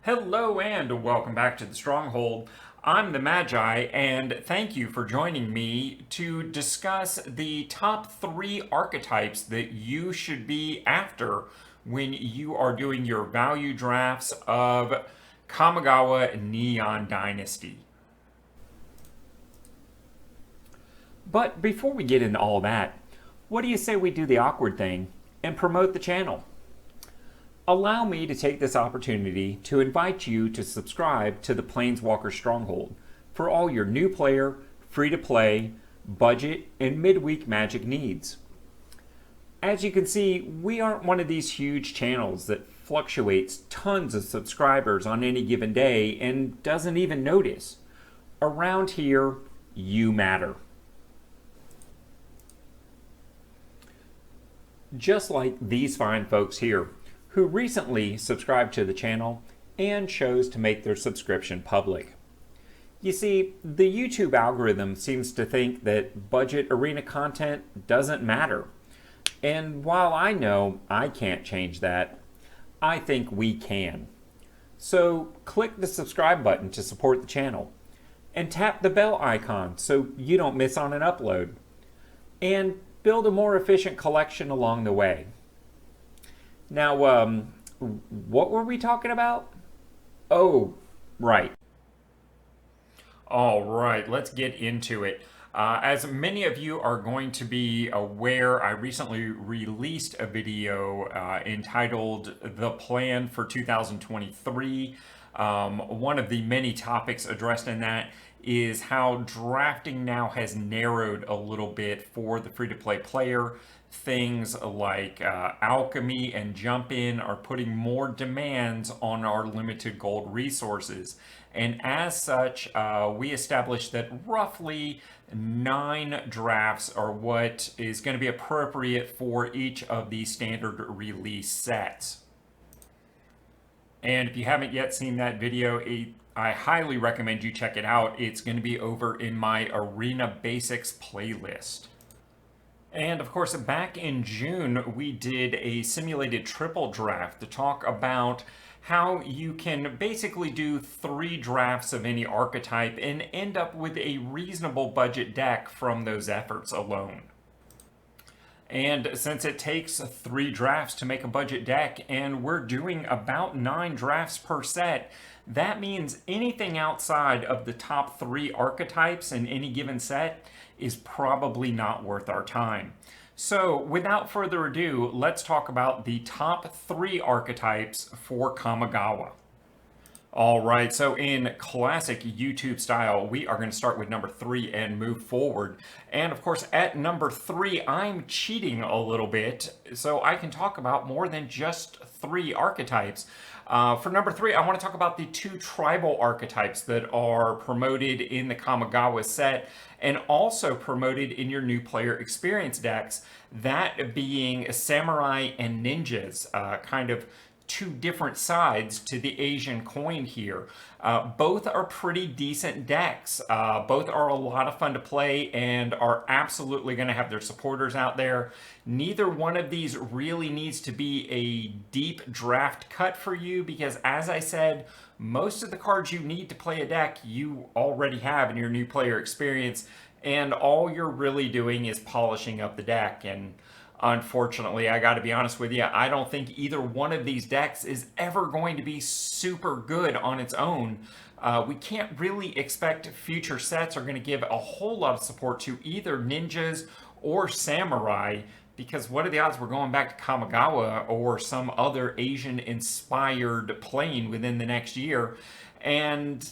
Hello and welcome back to the Stronghold. I'm the Magi, and thank you for joining me to discuss the top 3 archetypes that you should be after when you are doing your value drafts of Kamigawa Neon Dynasty. But before we get into all that, what do you say we do the awkward thing and promote the channel? Allow me to take this opportunity to invite you to subscribe to the Planeswalker Stronghold for all your new player, free-to-play, budget, and midweek Magic needs. As you can see, we aren't one of these huge channels that fluctuates tons of subscribers on any given day and doesn't even notice. Around here, you matter. Just like these fine folks here, who recently subscribed to the channel and chose to make their subscription public. You see, the YouTube algorithm seems to think that budget arena content doesn't matter. And while I know I can't change that, I think we can. So click the subscribe button to support the channel, and tap the bell icon so you don't miss on an upload. And build a more efficient collection along the way. Now, what were we talking about? Oh, right. All right, let's get into it. As many of you are going to be aware, I recently released a video entitled The Plan for 2023. One of the many topics addressed in that is how drafting now has narrowed a little bit for the free-to-play player. Things like alchemy and jump in are putting more demands on our limited gold resources. And as such, we established that roughly 9 drafts are what is going to be appropriate for each of these standard release sets. And if you haven't yet seen that video, I highly recommend you check it out. It's going to be over in my Arena Basics playlist. And of course, back in June, we did a simulated triple draft to talk about how you can basically do 3 drafts of any archetype and end up with a reasonable budget deck from those efforts alone. And since it takes 3 drafts to make a budget deck, and we're doing about 9 drafts per set, that means anything outside of the top 3 archetypes in any given set is probably not worth our time. So without further ado, let's talk about the top 3 archetypes for Kamigawa. All right, so in classic YouTube style, we are going to start with number 3 and move forward. And of course, at number 3, I'm cheating a little bit, so I can talk about more than just 3 archetypes. For number 3, I want to talk about the 2 tribal archetypes that are promoted in the Kamigawa set and also promoted in your new player experience decks, that being samurai and ninjas, kind of 2 different sides to the Asian coin here. Both are pretty decent decks. Both are a lot of fun to play and are absolutely going to have their supporters out there. Neither one of these really needs to be a deep draft cut for you because, as I said, most of the cards you need to play a deck you already have in your new player experience, and all you're really doing is polishing up the deck. And unfortunately, I got to be honest with you, I don't think either one of these decks is ever going to be super good on its own. We can't really expect future sets are going to give a whole lot of support to either ninjas or samurai, because what are the odds we're going back to Kamigawa or some other Asian-inspired plane within the next year? And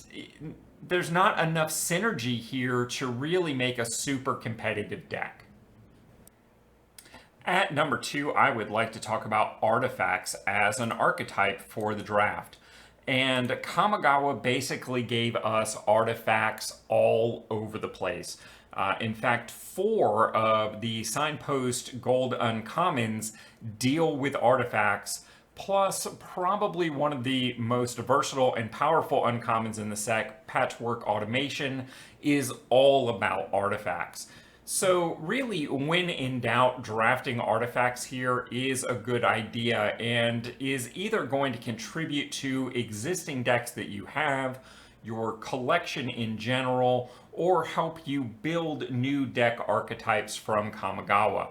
there's not enough synergy here to really make a super competitive deck. At number 2, I would like to talk about artifacts as an archetype for the draft. And Kamigawa basically gave us artifacts all over the place. In fact, 4 of the Signpost Gold Uncommons deal with artifacts, plus probably one of the most versatile and powerful uncommons in the set, Patchwork Automation, is all about artifacts. So really, when in doubt, drafting artifacts here is a good idea and is either going to contribute to existing decks that you have, your collection in general, or help you build new deck archetypes from Kamigawa.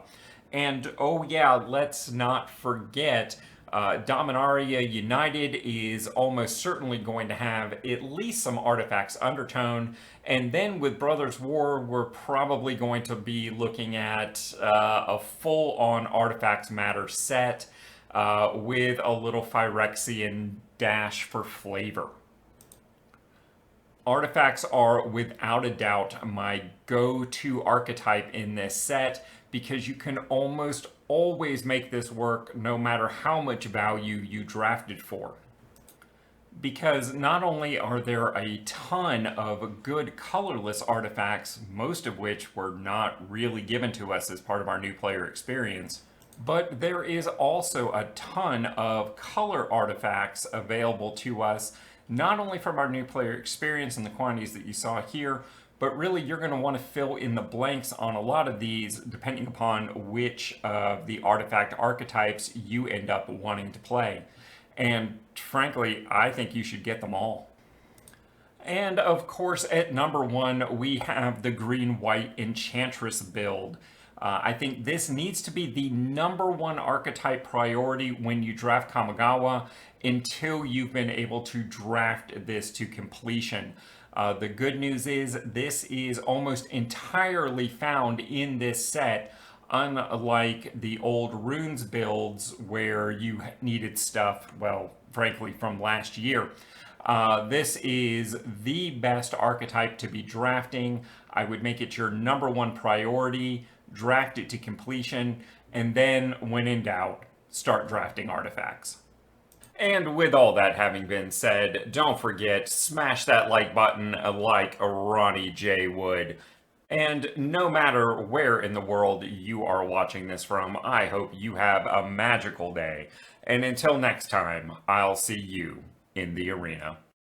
And oh yeah, let's not forget, Dominaria United is almost certainly going to have at least some artifacts undertone. And then with Brothers War, we're probably going to be looking at a full-on Artifacts Matter set with a little Phyrexian dash for flavor. Artifacts are without a doubt my go-to archetype in this set because you can almost always make this work no matter how much value you drafted for. Because not only are there a ton of good colorless artifacts, most of which were not really given to us as part of our new player experience, but there is also a ton of color artifacts available to us, not only from our new player experience and the quantities that you saw here, but really you're going to want to fill in the blanks on a lot of these depending upon which of the artifact archetypes you end up wanting to play. And frankly, I think you should get them all. And of course, at number one, we have the green-white Enchantress build. I think this needs to be the number one archetype priority when you draft Kamigawa until you've been able to draft this to completion. The good news is this is almost entirely found in this set, unlike the old Runes builds where you needed stuff, well, frankly, from last year. This is the best archetype to be drafting. I would make it your number one priority, draft it to completion, and then, when in doubt, start drafting artifacts. And with all that having been said, don't forget, smash that like button like Ronnie J would. And no matter where in the world you are watching this from, I hope you have a magical day. And until next time, I'll see you in the arena.